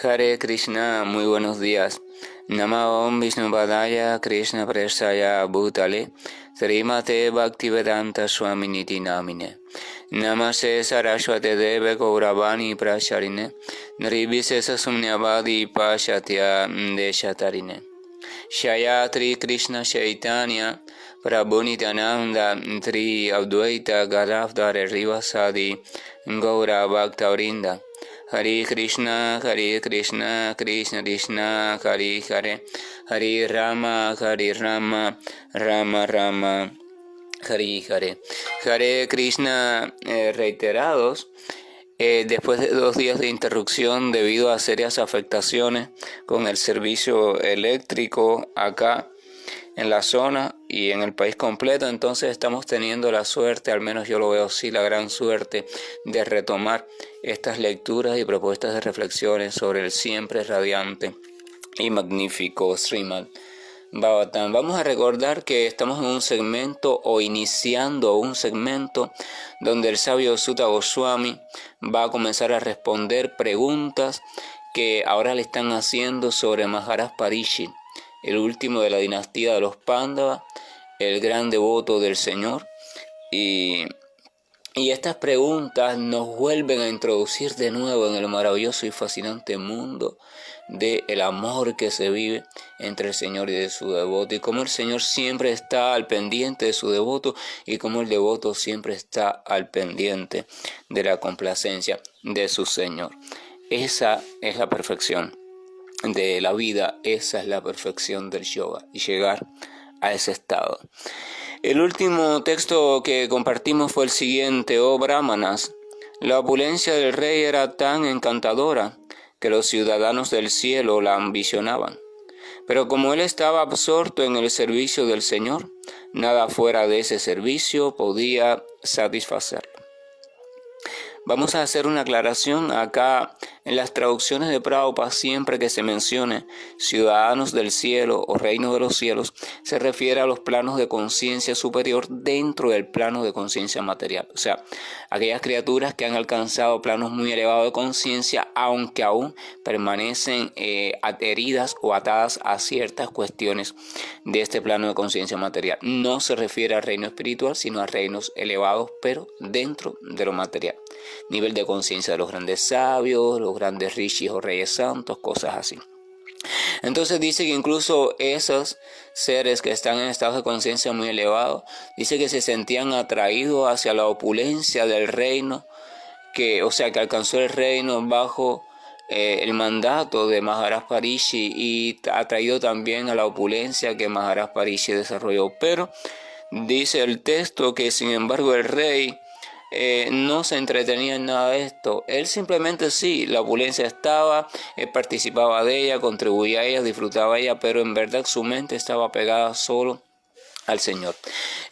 Hare Krishna, muy buenos días. Nama Om Vishnupadaya Krishna Prestaya Bhutale Srimate Bhaktivedanta Swaminiti Namine Namaste Saraswate Deve Gauravani Prasharine Nirvishesha Sumnyavadi Pashatya Deshatarine Shayatri Krishna Chaitanya Prabhu Nityananda Tri Advaita Gadadhar Rivasadi Gaura Bhaktavrinda Hare Krishna, Krishna Krishna, Hare Hare, Hare Rama, Rama Rama, Hare Hare. Hare Krishna reiterados, después de 2 días de interrupción debido a serias afectaciones con el servicio eléctrico acá en la zona y en el país completo. Entonces estamos teniendo la suerte, al menos yo lo veo así, la gran suerte de retomar estas lecturas y propuestas de reflexiones sobre el siempre radiante y magnífico Srimad Bhagavatam. Vamos a recordar que estamos en un segmento o iniciando un segmento donde el sabio Sutta Goswami va a comenzar a responder preguntas que ahora le están haciendo sobre Maharaj Parikshit, el último de la dinastía de los Pándavas, el gran devoto del Señor. Y estas preguntas nos vuelven a introducir de nuevo en el maravilloso y fascinante mundo del amor que se vive entre el Señor y de su devoto, y cómo el Señor siempre está al pendiente de su devoto y cómo el devoto siempre está al pendiente de la complacencia de su Señor. Esa es la perfección de la vida, esa es la perfección del yoga, llegar a ese estado. El último texto que compartimos fue el siguiente: oh Brahmanas, la opulencia del rey era tan encantadora que los ciudadanos del cielo la ambicionaban, pero como él estaba absorto en el servicio del Señor, nada fuera de ese servicio podía satisfacerlo. Vamos a hacer una aclaración acá. En las traducciones de Prabhupada, siempre que se mencione ciudadanos del cielo o reino de los cielos, se refiere a los planos de conciencia superior dentro del plano de conciencia material. O sea, aquellas criaturas que han alcanzado planos muy elevados de conciencia, aunque aún permanecen heridas o atadas a ciertas cuestiones de este plano de conciencia material. No se refiere al reino espiritual, sino a reinos elevados, pero dentro de lo material. Nivel de conciencia de los grandes sabios, los grandes rishis o reyes santos, cosas así. Entonces dice que incluso esos seres que están en estados de conciencia muy elevados, dice que se sentían atraídos hacia la opulencia del reino, que alcanzó el reino bajo el mandato de Maharaj Parikshit, y atraído también a la opulencia que Maharaj Parikshit desarrolló. Pero dice el texto que sin embargo el rey no se entretenía en nada de esto. Él simplemente sí, la opulencia estaba, él participaba de ella, contribuía a ella, disfrutaba de ella, pero en verdad su mente estaba pegada solo al Señor.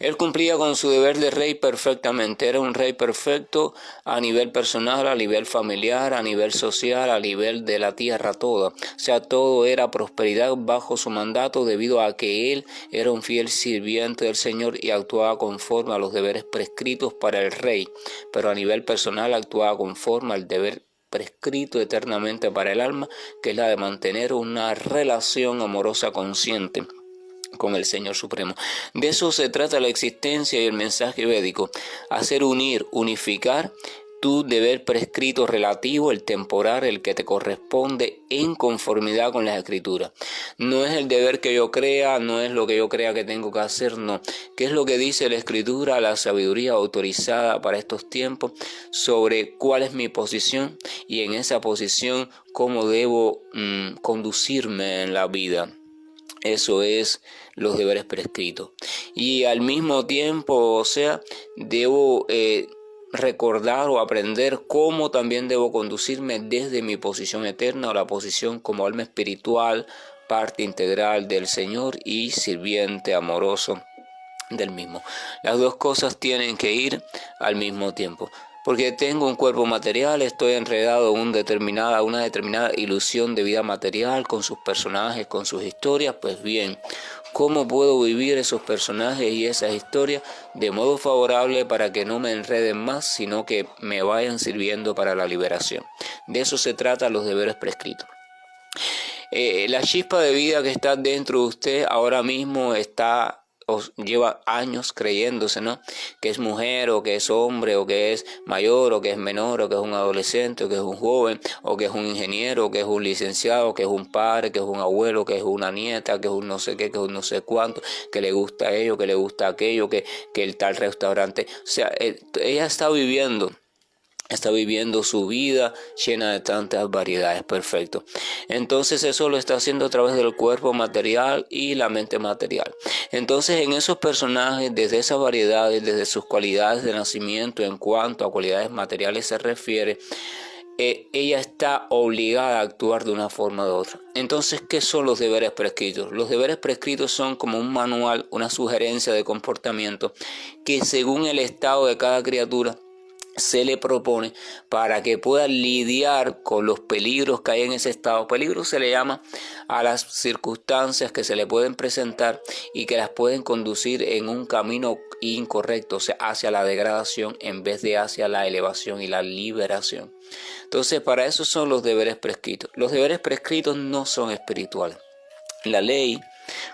Él cumplía con su deber de rey perfectamente. Era un rey perfecto a nivel personal, a nivel familiar, a nivel social, a nivel de la tierra toda. O sea, todo era prosperidad bajo su mandato, debido a que él era un fiel sirviente del Señor y actuaba conforme a los deberes prescritos para el rey. Pero a nivel personal actuaba conforme al deber prescrito eternamente para el alma, que es la de mantener una relación amorosa consciente con el Señor Supremo. De eso se trata la existencia y el mensaje védico: hacer unificar tu deber prescrito relativo, el temporal, el que te corresponde en conformidad con las escrituras. No es el deber que yo crea, no es lo que yo crea que tengo que hacer, no. ¿Qué es lo que dice la escritura, la sabiduría autorizada para estos tiempos, sobre cuál es mi posición y en esa posición cómo debo conducirme en la vida? Eso es los deberes prescritos. Y al mismo tiempo, debo recordar o aprender cómo también debo conducirme desde mi posición eterna, o la posición como alma espiritual, parte integral del Señor y sirviente amoroso del mismo. Las dos cosas tienen que ir al mismo tiempo. Porque tengo un cuerpo material, estoy enredado en una determinada ilusión de vida material, con sus personajes, con sus historias. Pues bien, ¿cómo puedo vivir esos personajes y esas historias de modo favorable para que no me enreden más, sino que me vayan sirviendo para la liberación? De eso se trata los deberes prescritos. La chispa de vida que está dentro de usted ahora mismo lleva años creyéndose, ¿no? Que es mujer, o que es hombre, o que es mayor, o que es menor, o que es un adolescente, o que es un joven, o que es un ingeniero, o que es un licenciado, que es un padre, que es un abuelo, que es una nieta, que es un no sé qué, que es un no sé cuánto, que le gusta ello, que le gusta aquello, que el tal restaurante. O sea, ella está viviendo su vida llena de tantas variedades. Perfecto. Entonces eso lo está haciendo a través del cuerpo material y la mente material. Entonces en esos personajes, desde esas variedades, desde sus cualidades de nacimiento, en cuanto a cualidades materiales se refiere, ella está obligada a actuar de una forma u otra. Entonces, ¿qué son los deberes prescritos? Los deberes prescritos son como un manual, una sugerencia de comportamiento que según el estado de cada criatura se le propone para que pueda lidiar con los peligros que hay en ese estado. Peligro se le llama a las circunstancias que se le pueden presentar y que las pueden conducir en un camino incorrecto, o sea, hacia la degradación en vez de hacia la elevación y la liberación. Entonces, para eso son los deberes prescritos. Los deberes prescritos no son espirituales. La ley,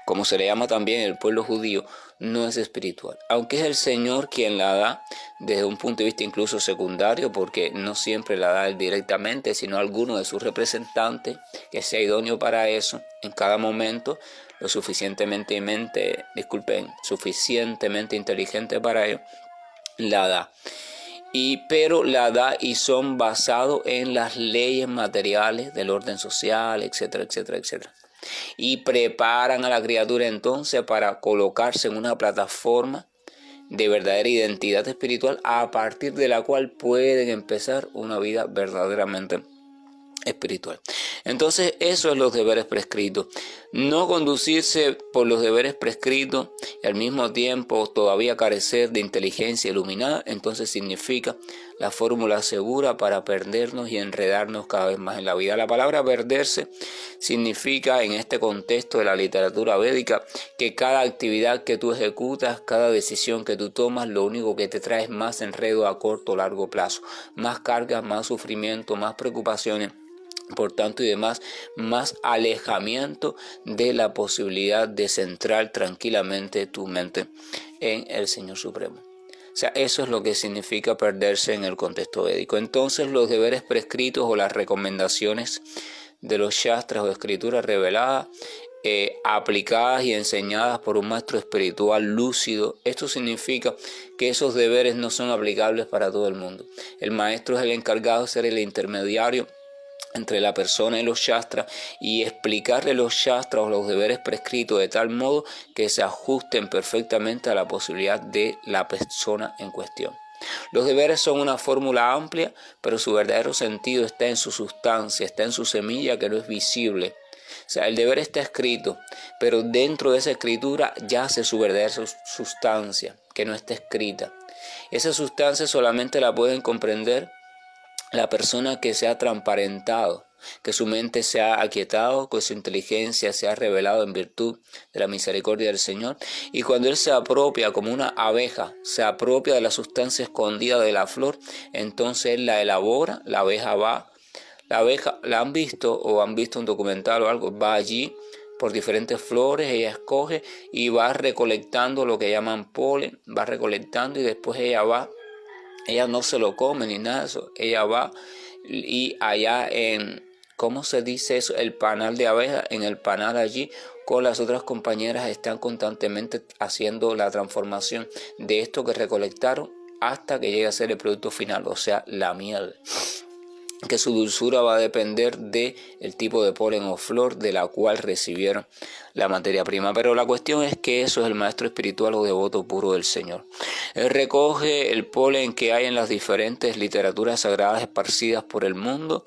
como se le llama también el pueblo judío, no es espiritual, aunque es el Señor quien la da desde un punto de vista incluso secundario, porque no siempre la da él directamente, sino alguno de sus representantes que sea idóneo para eso en cada momento, lo suficientemente inteligente para ello, la da. Pero la da y son basados en las leyes materiales del orden social, etcétera, etcétera, etcétera. Y preparan a la criatura entonces para colocarse en una plataforma de verdadera identidad espiritual a partir de la cual pueden empezar una vida verdaderamente espiritual. Entonces eso es los deberes prescritos. No conducirse por los deberes prescritos y al mismo tiempo todavía carecer de inteligencia iluminada, entonces significa la fórmula segura para perdernos y enredarnos cada vez más en la vida. La palabra perderse significa en este contexto de la literatura védica que cada actividad que tú ejecutas, cada decisión que tú tomas, lo único que te trae es más enredo a corto o largo plazo, más cargas, más sufrimiento, más preocupaciones. Por tanto y demás, más alejamiento de la posibilidad de centrar tranquilamente tu mente en el Señor Supremo. O sea, eso es lo que significa perderse en el contexto védico. Entonces, los deberes prescritos o las recomendaciones de los shastras o escrituras reveladas, aplicadas y enseñadas por un maestro espiritual lúcido, esto significa que esos deberes no son aplicables para todo el mundo. El maestro es el encargado de ser el intermediario entre la persona y los shastras y explicarle los shastras o los deberes prescritos de tal modo que se ajusten perfectamente a la posibilidad de la persona en cuestión. Los deberes son una fórmula amplia, pero su verdadero sentido está en su sustancia, está en su semilla que no es visible. O sea, el deber está escrito, pero dentro de esa escritura yace su verdadera sustancia, que no está escrita. Esa sustancia solamente la pueden comprender la persona que se ha transparentado, que su mente se ha aquietado, que su inteligencia se ha revelado en virtud de la misericordia del Señor. Y cuando Él se apropia como una abeja, se apropia de la sustancia escondida de la flor, entonces Él la elabora, la abeja va. La abeja, ¿la han visto o han visto un documental o algo? Va allí por diferentes flores, ella escoge y va recolectando lo que llaman polen, va recolectando y después ella no se lo come ni nada de eso, ella va y allá en, ¿cómo se dice eso? El panal de abeja, en el panal allí con las otras compañeras están constantemente haciendo la transformación de esto que recolectaron hasta que llegue a ser el producto final, o sea, la miel, que su dulzura va a depender de el tipo de polen o flor de la cual recibieron la materia prima. Pero la cuestión es que eso es el maestro espiritual o devoto puro del Señor. Él recoge el polen que hay en las diferentes literaturas sagradas esparcidas por el mundo,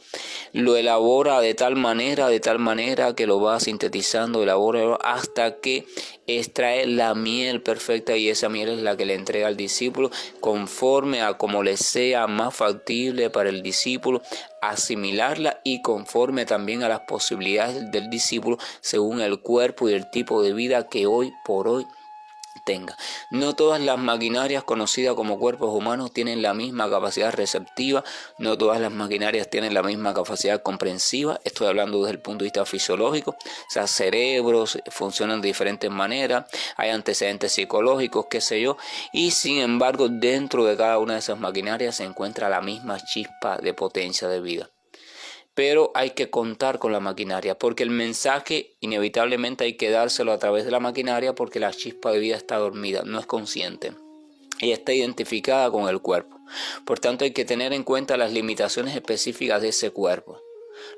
lo elabora de tal manera que lo va sintetizando, elabora hasta que extrae la miel perfecta, y esa miel es la que le entrega al discípulo conforme a como le sea más factible para el discípulo asimilarla y conforme también a las posibilidades del discípulo según el cuerpo y el tipo de vida que hoy por hoy tenga. No todas las maquinarias conocidas como cuerpos humanos tienen la misma capacidad receptiva, no todas las maquinarias tienen la misma capacidad comprensiva. Estoy hablando desde el punto de vista fisiológico, o sea, cerebros funcionan de diferentes maneras, hay antecedentes psicológicos, qué sé yo, y sin embargo dentro de cada una de esas maquinarias se encuentra la misma chispa de potencia de vida. Pero hay que contar con la maquinaria, porque el mensaje inevitablemente hay que dárselo a través de la maquinaria, porque la chispa de vida está dormida, no es consciente. Ella está identificada con el cuerpo. Por tanto, hay que tener en cuenta las limitaciones específicas de ese cuerpo.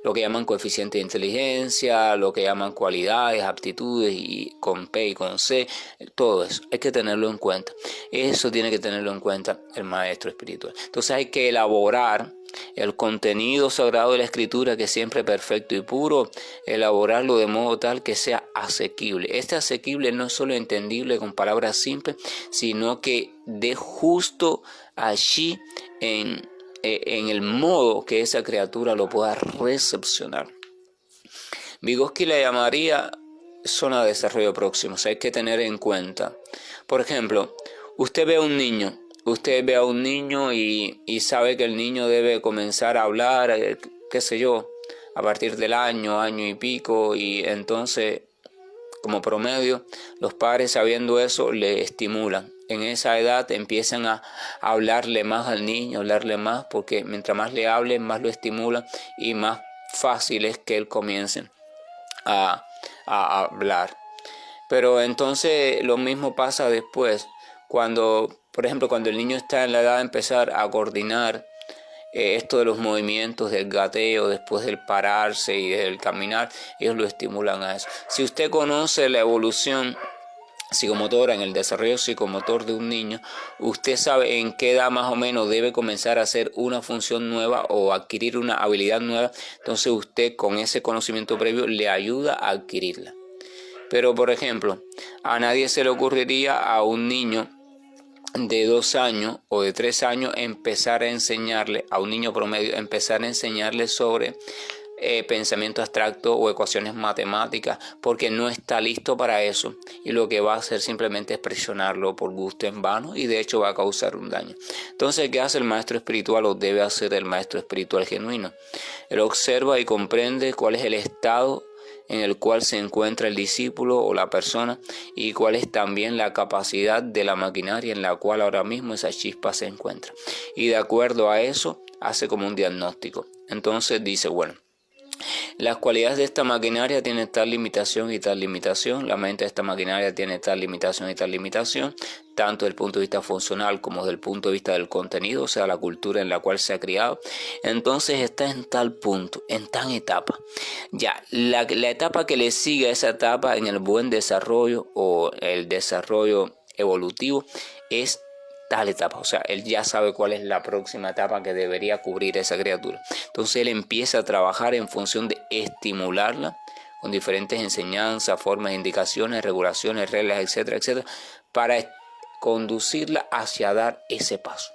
Lo que llaman coeficiente de inteligencia, lo que llaman cualidades, aptitudes, y con P y con C, todo eso hay que tenerlo en cuenta. Eso tiene que tenerlo en cuenta el maestro espiritual. Entonces hay que elaborar el contenido sagrado de la escritura, que es siempre perfecto y puro, elaborarlo de modo tal que sea asequible. Este asequible no es solo entendible con palabras simples, sino que dé justo allí en el modo que esa criatura lo pueda recepcionar. Vygotsky la llamaría zona de desarrollo próximo. O sea, hay que tener en cuenta. Por ejemplo, usted ve a un niño y sabe que el niño debe comenzar a hablar, qué sé yo, a partir del año y pico, y entonces, como promedio, los padres, sabiendo eso, le estimulan. En esa edad empiezan a hablarle más al niño, hablarle más, porque mientras más le hablen, más lo estimulan y más fácil es que él comience a hablar. Pero entonces lo mismo pasa después, cuando, por ejemplo, cuando el niño está en la edad de empezar a coordinar esto de los movimientos del gateo, después del pararse y del caminar, ellos lo estimulan a eso. Si usted conoce la evolución psicomotora, en el desarrollo psicomotor de un niño, usted sabe en qué edad más o menos debe comenzar a hacer una función nueva o adquirir una habilidad nueva. Entonces usted, con ese conocimiento previo, le ayuda a adquirirla. Pero, por ejemplo, a nadie se le ocurriría a un niño de 2 años o de 3 años empezar a enseñarle, a un niño promedio, empezar a enseñarle sobre pensamiento abstracto o ecuaciones matemáticas, porque no está listo para eso, y lo que va a hacer simplemente es presionarlo por gusto en vano, y de hecho va a causar un daño. Entonces, ¿qué hace el maestro espiritual, o debe hacer el maestro espiritual genuino? Él observa y comprende cuál es el estado en el cual se encuentra el discípulo o la persona, y cuál es también la capacidad de la maquinaria en la cual ahora mismo esa chispa se encuentra, y de acuerdo a eso hace como un diagnóstico. Entonces dice, bueno, las cualidades de esta maquinaria tienen tal limitación y tal limitación, la mente de esta maquinaria tiene tal limitación y tal limitación, tanto desde el punto de vista funcional como desde el punto de vista del contenido, o sea, la cultura en la cual se ha criado. Entonces está en tal punto, en tal etapa. Ya, la etapa que le sigue a esa etapa en el buen desarrollo o el desarrollo evolutivo es tal etapa, o sea, él ya sabe cuál es la próxima etapa que debería cubrir esa criatura. Entonces él empieza a trabajar en función de estimularla con diferentes enseñanzas, formas, indicaciones, regulaciones, reglas, etcétera, etcétera, para conducirla hacia dar ese paso.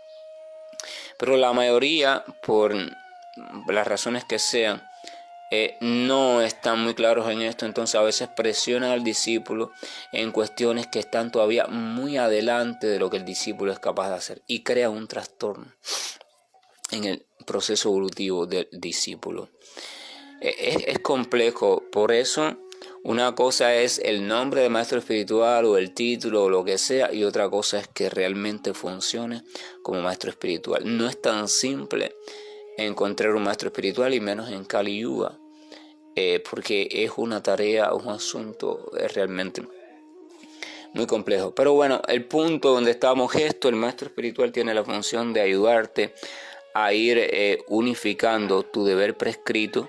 Pero la mayoría, por las razones que sean, no están muy claros en esto, entonces a veces presionan al discípulo en cuestiones que están todavía muy adelante de lo que el discípulo es capaz de hacer, y crea un trastorno en el proceso evolutivo del discípulo. Es complejo, por eso una cosa es el nombre de maestro espiritual o el título o lo que sea, y otra cosa es que realmente funcione como maestro espiritual. No es tan simple encontrar un maestro espiritual, y menos en Kali Yuga, porque es una tarea, un asunto realmente muy complejo. Pero bueno, el punto donde estamos esto, el maestro espiritual tiene la función de ayudarte a ir unificando tu deber prescrito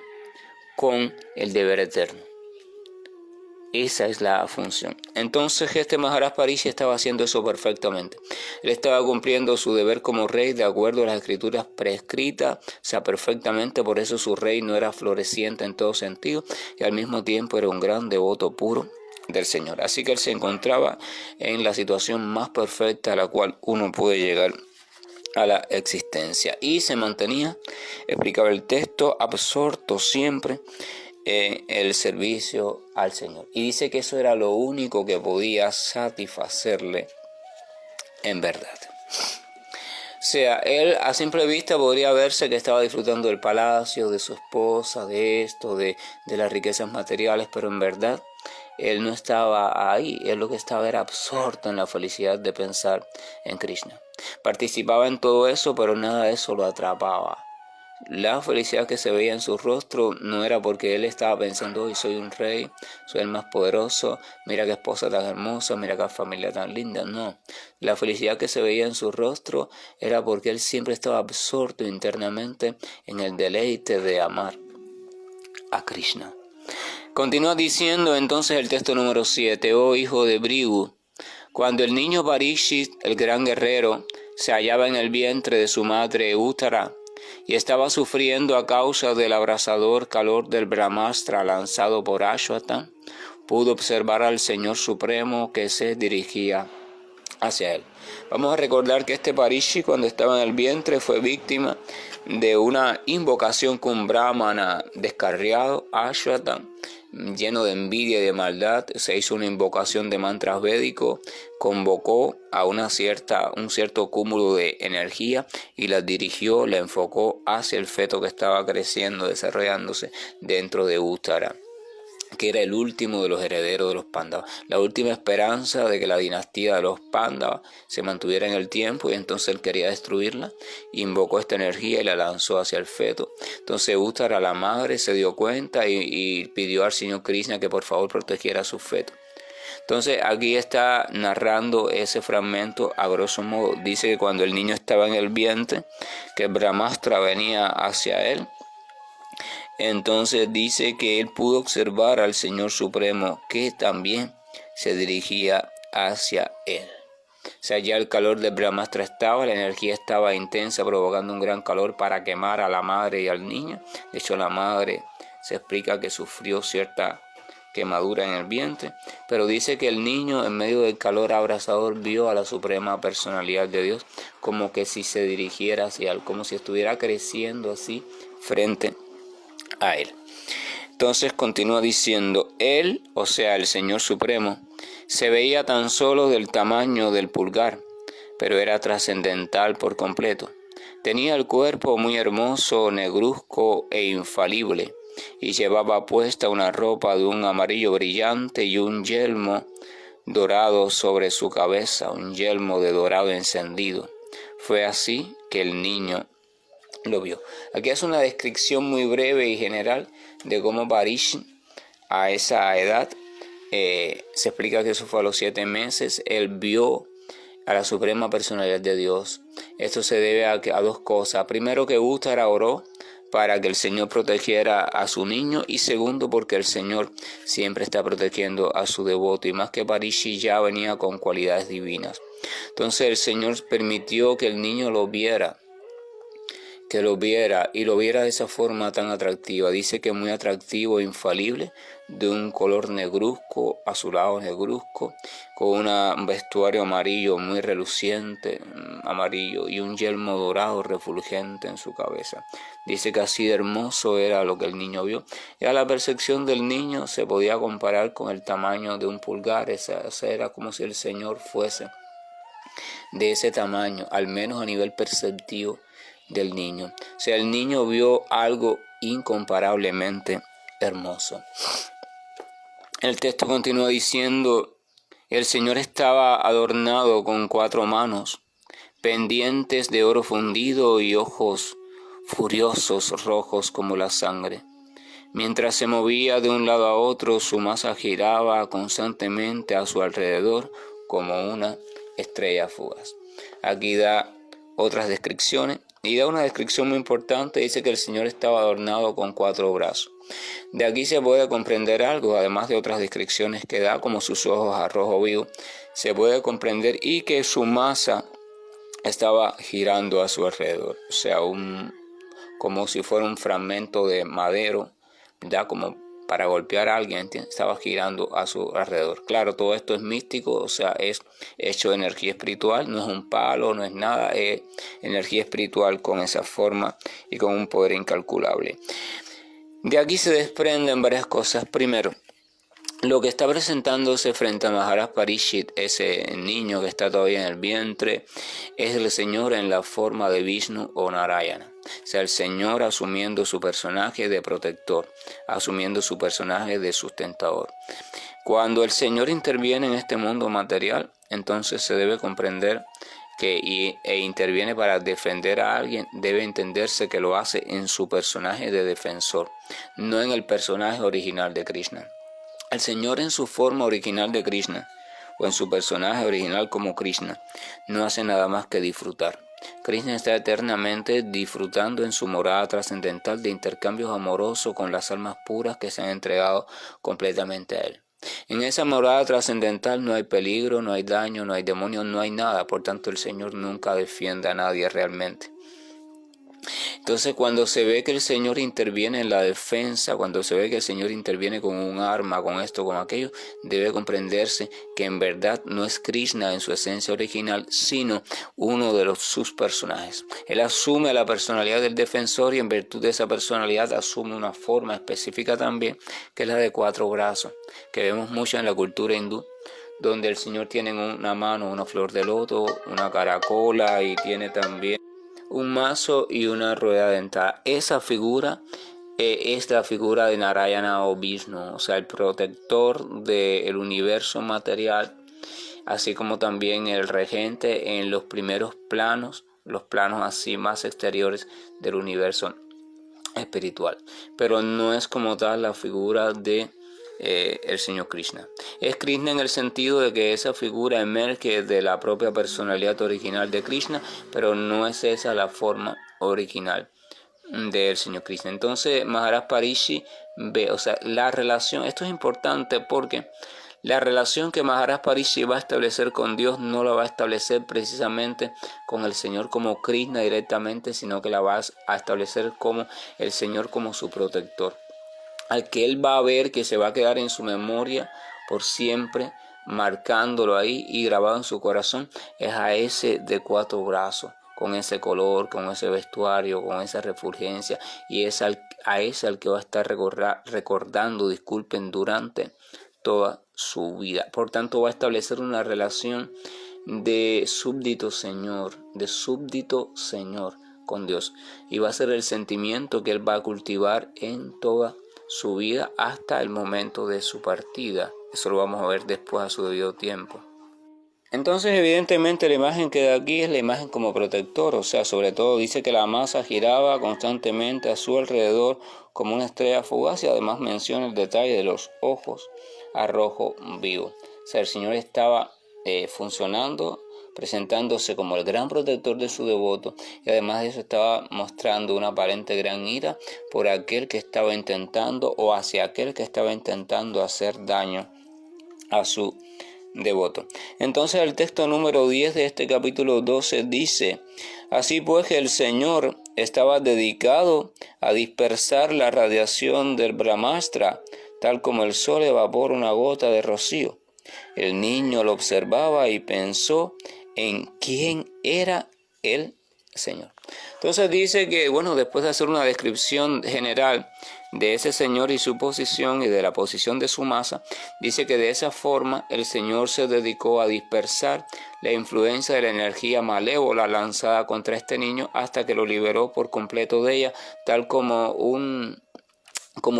con el deber eterno. Esa es la función. Entonces este Maharaj Parishi estaba haciendo eso perfectamente. Él estaba cumpliendo su deber como rey de acuerdo a las escrituras prescritas, o sea, perfectamente. Por eso su reino era floreciente en todo sentido, y al mismo tiempo era un gran devoto puro del Señor. Así que él se encontraba en la situación más perfecta a la cual uno puede llegar a la existencia, y se mantenía, explicaba el texto, absorto siempre en el servicio al Señor. Y dice que eso era lo único que podía satisfacerle en verdad. O sea, él a simple vista podría verse que estaba disfrutando del palacio, de su esposa, de esto, de las riquezas materiales, pero en verdad él no estaba ahí. Él lo que estaba era absorto en la felicidad de pensar en Krishna. Participaba en todo eso, pero nada de eso lo atrapaba. La felicidad que se veía en su rostro no era porque él estaba pensando, hoy soy un rey, soy el más poderoso, mira qué esposa tan hermosa, mira qué familia tan linda. No, la felicidad que se veía en su rostro era porque él siempre estaba absorto internamente en el deleite de amar a Krishna. Continúa diciendo entonces el texto número 7, oh hijo de Brigu, cuando el niño Parikshit, el gran guerrero, se hallaba en el vientre de su madre Uttara, y estaba sufriendo a causa del abrasador calor del Brahmastra lanzado por Ashwatthama, pudo observar al Señor Supremo que se dirigía hacia él. Vamos a recordar que este Parikshit, cuando estaba en el vientre, fue víctima de una invocación con un brahmana descarriado, Ashwatthama, lleno de envidia y de maldad. Se hizo una invocación de mantras védicos, convocó a un cierto cúmulo de energía y la dirigió, la enfocó hacia el feto que estaba creciendo, desarrollándose dentro de Uttara, que era el último de los herederos de los Pándavas, la última esperanza de que la dinastía de los Pándavas se mantuviera en el tiempo, y entonces él quería destruirla, invocó esta energía y la lanzó hacia el feto. Entonces Uttara, la madre, se dio cuenta y pidió al Señor Krishna que por favor protegiera a su feto. Entonces aquí está narrando ese fragmento a grosso modo. Dice que cuando el niño estaba en el vientre, que Brahmastra venía hacia él, entonces dice que él pudo observar al Señor Supremo que también se dirigía hacia él. O sea, ya el calor de Brahmastra estaba, la energía estaba intensa, provocando un gran calor para quemar a la madre y al niño. De hecho, la madre se explica que sufrió cierta quemadura en el vientre, pero dice que el niño, en medio del calor abrasador, vio a la suprema personalidad de Dios como que si se dirigiera hacia él, como si estuviera creciendo así frente a él. Entonces continúa diciendo, él, o sea el Señor Supremo, se veía tan solo del tamaño del pulgar, pero era trascendental por completo. Tenía el cuerpo muy hermoso, negruzco e infalible, y llevaba puesta una ropa de un amarillo brillante y un yelmo dorado sobre su cabeza, un yelmo de dorado encendido. Fue así que el niño lo vio. Aquí es una descripción muy breve y general de cómo Parikshit a esa edad, se explica que eso fue a los 7 meses, él vio a la suprema personalidad de Dios. Esto se debe a dos cosas. Primero, que Uttara oró para que el Señor protegiera a su niño, y segundo, porque el Señor siempre está protegiendo a su devoto, y más que Parikshit ya venía con cualidades divinas. Entonces el Señor permitió que el niño lo viera y lo viera de esa forma tan atractiva. Dice que muy atractivo e infalible, de un color negruzco, azulado negruzco, con un vestuario amarillo muy reluciente, amarillo, y un yelmo dorado refulgente en su cabeza. Dice que así de hermoso era lo que el niño vio. Y a la percepción del niño se podía comparar con el tamaño de un pulgar. Esa era como si el Señor fuese de ese tamaño, al menos a nivel perceptivo del niño. O sea, el niño vio algo incomparablemente hermoso. El texto continúa diciendo, el Señor estaba adornado con 4 manos, pendientes de oro fundido y ojos furiosos rojos como la sangre. Mientras se movía de un lado a otro, su masa giraba constantemente a su alrededor como una estrella fugaz. Aquí da otras descripciones, y da una descripción muy importante. Dice que el Señor estaba adornado con 4 brazos. De aquí se puede comprender algo, además de otras descripciones que da, como sus ojos a rojo vivo. Se puede comprender y que su masa estaba girando a su alrededor. O sea, como si fuera un fragmento de madero, ¿verdad? Como para golpear a alguien, ¿entiendes? Estaba girando a su alrededor. Claro, todo esto es místico, o sea, es hecho de energía espiritual, no es un palo, no es nada, es energía espiritual con esa forma y con un poder incalculable. De aquí se desprenden varias cosas. Primero, lo que está presentándose frente a Maharaj Parikshit, ese niño que está todavía en el vientre, es el Señor en la forma de Vishnu o Narayana. O sea, el Señor asumiendo su personaje de protector, asumiendo su personaje de sustentador. Cuando el Señor interviene en este mundo material, entonces se debe comprender e interviene para defender a alguien, debe entenderse que lo hace en su personaje de defensor, no en el personaje original de Krishna. El Señor en su forma original de Krishna, o en su personaje original como Krishna, no hace nada más que disfrutar. Krishna está eternamente disfrutando en su morada trascendental de intercambios amorosos con las almas puras que se han entregado completamente a Él. En esa morada trascendental no hay peligro, no hay daño, no hay demonio, no hay nada. Por tanto, el Señor nunca defiende a nadie realmente. Entonces, cuando se ve que el Señor interviene en la defensa, cuando se ve que el Señor interviene con un arma, con esto, con aquello, debe comprenderse que en verdad no es Krishna en su esencia original, sino uno de sus personajes. Él asume la personalidad del defensor y en virtud de esa personalidad asume una forma específica también, que es la de 4 brazos, que vemos mucho en la cultura hindú, donde el Señor tiene en una mano una flor de loto, una caracola y tiene también un mazo y una rueda dentada. Esa figura es la figura de Narayana o Vishnu, o sea, el protector del universo material, así como también el regente en los primeros planos, los planos así más exteriores del universo espiritual. Pero no es como tal la figura de el Señor Krishna. Es Krishna en el sentido de que esa figura emerge de la propia personalidad original de Krishna, pero no es esa la forma original del Señor Krishna. Entonces Maharaj Parikshit ve, o sea, la relación, esto es importante porque la relación que Maharaj Parikshit va a establecer con Dios no la va a establecer precisamente con el Señor como Krishna directamente, sino que la va a establecer como el Señor como su protector, al que él va a ver, que se va a quedar en su memoria por siempre, marcándolo ahí y grabado en su corazón, es a ese de 4 brazos, con ese color, con ese vestuario, con esa refulgencia, y es a ese al que va a estar recordando, durante toda su vida. Por tanto, va a establecer una relación de súbdito Señor con Dios, y va a ser el sentimiento que él va a cultivar en toda su vida hasta el momento de su partida. Eso lo vamos a ver después a su debido tiempo. Entonces, evidentemente, la imagen que da aquí es la imagen como protector, o sea, sobre todo dice que la masa giraba constantemente a su alrededor como una estrella fugaz, y además menciona el detalle de los ojos a rojo vivo. O sea, el Señor estaba funcionando, presentándose como el gran protector de su devoto, y además de eso estaba mostrando una aparente gran ira por aquel que estaba intentando, o hacia aquel que estaba intentando hacer daño a su devoto. Entonces el texto número 10 de este capítulo 12 dice: así pues que el Señor estaba dedicado a dispersar la radiación del Brahmastra, tal como el sol evapora una gota de rocío. El niño lo observaba y pensó en quién era el Señor. Entonces dice que, después de hacer una descripción general de ese Señor y su posición y de la posición de su masa, dice que de esa forma el Señor se dedicó a dispersar la influencia de la energía malévola lanzada contra este niño hasta que lo liberó por completo de ella, tal como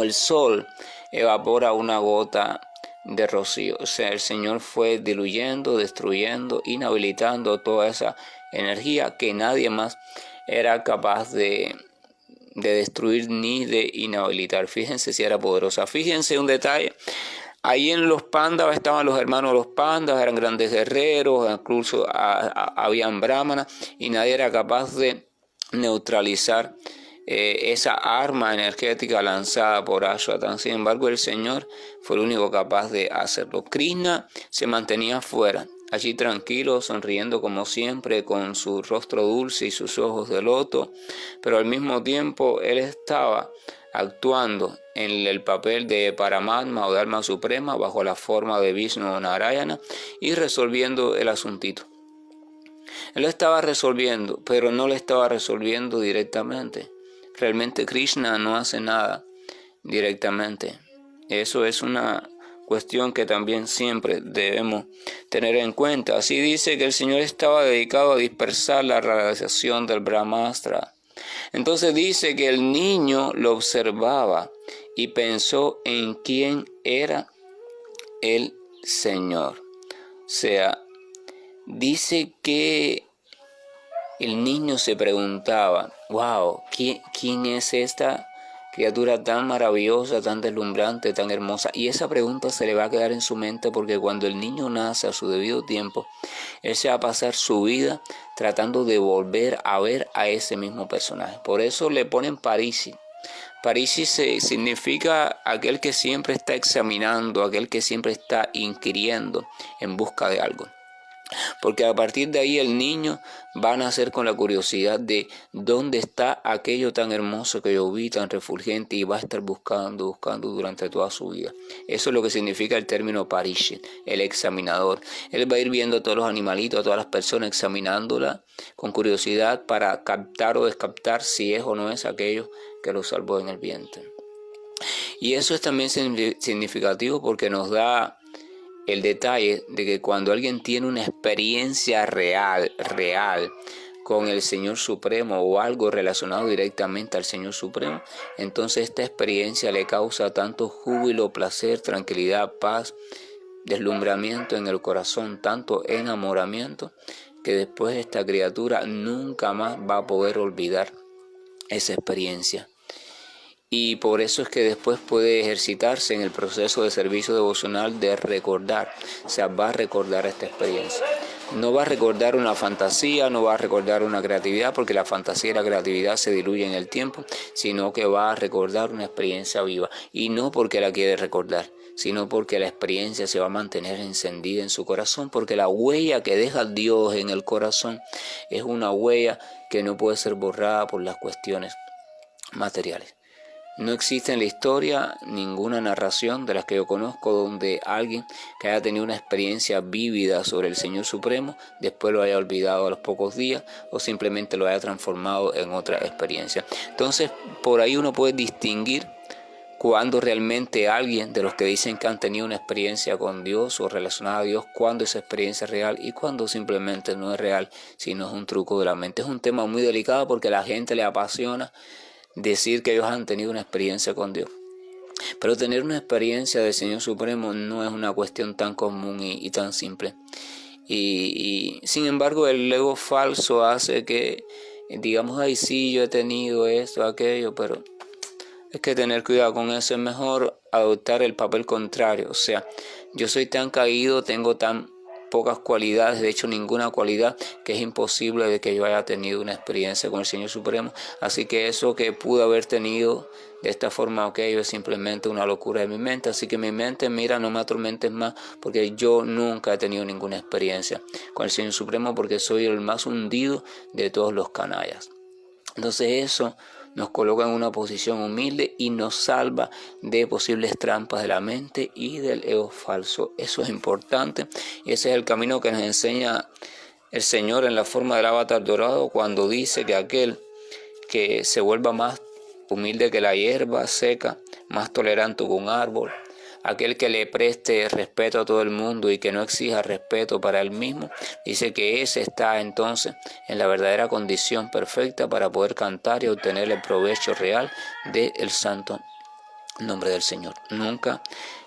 el sol evapora una gota de rocío. O sea, el Señor fue diluyendo, destruyendo, inhabilitando toda esa energía que nadie más era capaz de destruir ni de inhabilitar. Fíjense si era poderosa. Fíjense un detalle. Ahí en los Pándavas estaban los hermanos de los Pándavas, eran grandes guerreros, incluso habían brahmanas, y nadie era capaz de neutralizar esa arma energética lanzada por Ashwatthana. Sin embargo, el Señor fue el único capaz de hacerlo. Krishna se mantenía fuera, allí tranquilo, sonriendo como siempre, con su rostro dulce y sus ojos de loto, pero al mismo tiempo él estaba actuando en el papel de Paramatma o de alma suprema bajo la forma de Vishnu o Narayana y resolviendo el asuntito. Él lo estaba resolviendo, pero no lo estaba resolviendo directamente. Realmente Krishna no hace nada directamente. Eso es una cuestión que también siempre debemos tener en cuenta. Así dice que el Señor estaba dedicado a dispersar la radiación del Brahmastra. Entonces dice que el niño lo observaba y pensó en quién era el Señor. O sea, dice que el niño se preguntaba, wow, ¿quién es esta criatura tan maravillosa, tan deslumbrante, tan hermosa? Y esa pregunta se le va a quedar en su mente porque cuando el niño nace a su debido tiempo, él se va a pasar su vida tratando de volver a ver a ese mismo personaje. Por eso le ponen Parisi. Parisi significa aquel que siempre está examinando, aquel que siempre está inquiriendo en busca de algo. Porque a partir de ahí el niño va a nacer con la curiosidad de dónde está aquello tan hermoso que yo vi, tan refulgente, y va a estar buscando durante toda su vida. Eso es lo que significa el término Parishi, el examinador. Él va a ir viendo a todos los animalitos, a todas las personas, examinándola con curiosidad para captar o descaptar si es o no es aquello que lo salvó en el vientre. Y eso es también significativo porque nos da el detalle de que cuando alguien tiene una experiencia real con el Señor Supremo o algo relacionado directamente al Señor Supremo, entonces esta experiencia le causa tanto júbilo, placer, tranquilidad, paz, deslumbramiento en el corazón, tanto enamoramiento, que después esta criatura nunca más va a poder olvidar esa experiencia. Y por eso es que después puede ejercitarse en el proceso de servicio devocional de recordar, o sea, va a recordar esta experiencia. No va a recordar una fantasía, no va a recordar una creatividad, porque la fantasía y la creatividad se diluyen en el tiempo, sino que va a recordar una experiencia viva. Y no porque la quiere recordar, sino porque la experiencia se va a mantener encendida en su corazón, porque la huella que deja Dios en el corazón es una huella que no puede ser borrada por las cuestiones materiales. No existe en la historia ninguna narración de las que yo conozco donde alguien que haya tenido una experiencia vívida sobre el Señor Supremo después lo haya olvidado a los pocos días o simplemente lo haya transformado en otra experiencia. Entonces, por ahí uno puede distinguir cuando realmente alguien de los que dicen que han tenido una experiencia con Dios o relacionada a Dios, cuando esa experiencia es real y cuando simplemente no es real, sino es un truco de la mente. Es un tema muy delicado porque a la gente le apasiona decir que ellos han tenido una experiencia con Dios. Pero tener una experiencia del Señor Supremo no es una cuestión tan común y tan simple. Y sin embargo el ego falso hace que digamos, ay sí, yo he tenido esto, aquello, pero hay que tener cuidado con eso. Es mejor adoptar el papel contrario. O sea, yo soy tan caído, tengo tan pocas cualidades, de hecho ninguna cualidad, que es imposible de que yo haya tenido una experiencia con el Señor Supremo. Así que eso que pude haber tenido de esta forma, es simplemente una locura de mi mente. Así que mi mente, mira, no me atormentes más, porque yo nunca he tenido ninguna experiencia con el Señor Supremo, porque soy el más hundido de todos los canallas. Entonces eso nos coloca en una posición humilde y nos salva de posibles trampas de la mente y del ego falso. Eso es importante y ese es el camino que nos enseña el Señor en la forma del avatar dorado, cuando dice que aquel que se vuelva más humilde que la hierba seca, más tolerante que un árbol, aquel que le preste respeto a todo el mundo y que no exija respeto para él mismo, dice que ese está entonces en la verdadera condición perfecta para poder cantar y obtener el provecho real del santo nombre del Señor. Nunca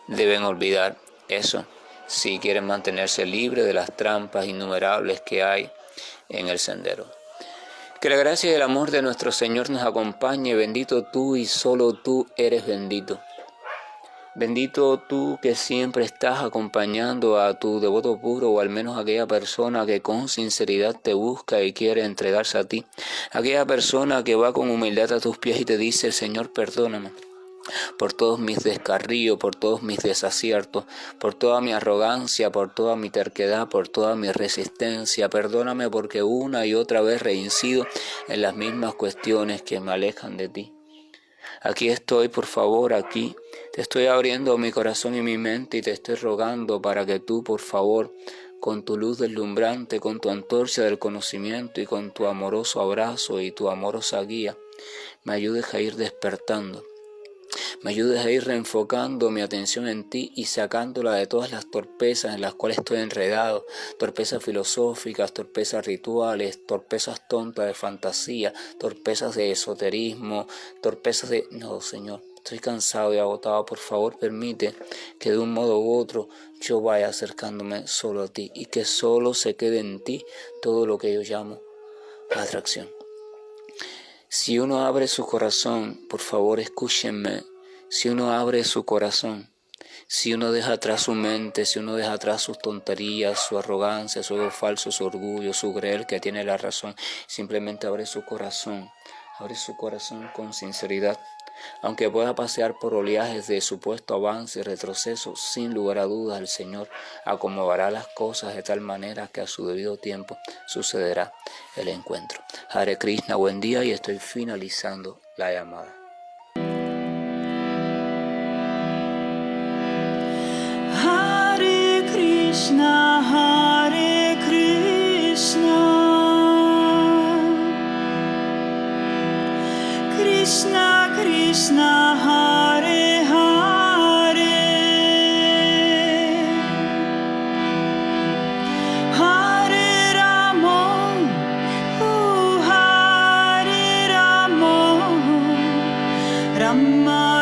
deben olvidar eso si quieren mantenerse libres de las trampas innumerables que hay en el sendero. Que la gracia y el amor de nuestro Señor nos acompañe. Bendito tú y solo tú eres bendito. Bendito tú que siempre estás acompañando a tu devoto puro, o al menos a aquella persona que con sinceridad te busca y quiere entregarse a ti. Aquella persona que va con humildad a tus pies y te dice: Señor, perdóname por todos mis descarríos, por todos mis desaciertos, por toda mi arrogancia, por toda mi terquedad, por toda mi resistencia. Perdóname porque una y otra vez reincido en las mismas cuestiones que me alejan de ti. Aquí estoy, por favor, aquí. Te estoy abriendo mi corazón y mi mente y te estoy rogando para que tú, por favor, con tu luz deslumbrante, con tu antorcha del conocimiento y con tu amoroso abrazo y tu amorosa guía, me ayudes a ir despertando. Me ayudes a ir reenfocando mi atención en ti y sacándola de todas las torpezas en las cuales estoy enredado, torpezas filosóficas, torpezas rituales, torpezas tontas de fantasía, torpezas de esoterismo, torpezas de... No, Señor, estoy cansado y agotado. Por favor, permite que de un modo u otro yo vaya acercándome solo a ti y que solo se quede en ti todo lo que yo llamo atracción. Si uno abre su corazón, por favor escúchenme, si uno abre su corazón, si uno deja atrás su mente, si uno deja atrás sus tonterías, su arrogancia, su ego falso, su orgullo, su creer que tiene la razón, simplemente abre su corazón con sinceridad. Aunque pueda pasear por oleajes de supuesto avance y retroceso, sin lugar a dudas el Señor acomodará las cosas de tal manera que a su debido tiempo sucederá el encuentro. Hare Krishna, buen día, y estoy finalizando la llamada. Hare Krishna, Hare Krishna, Krishna Krishna, Hare Hare, Hare Rama, Hare Rama, Rama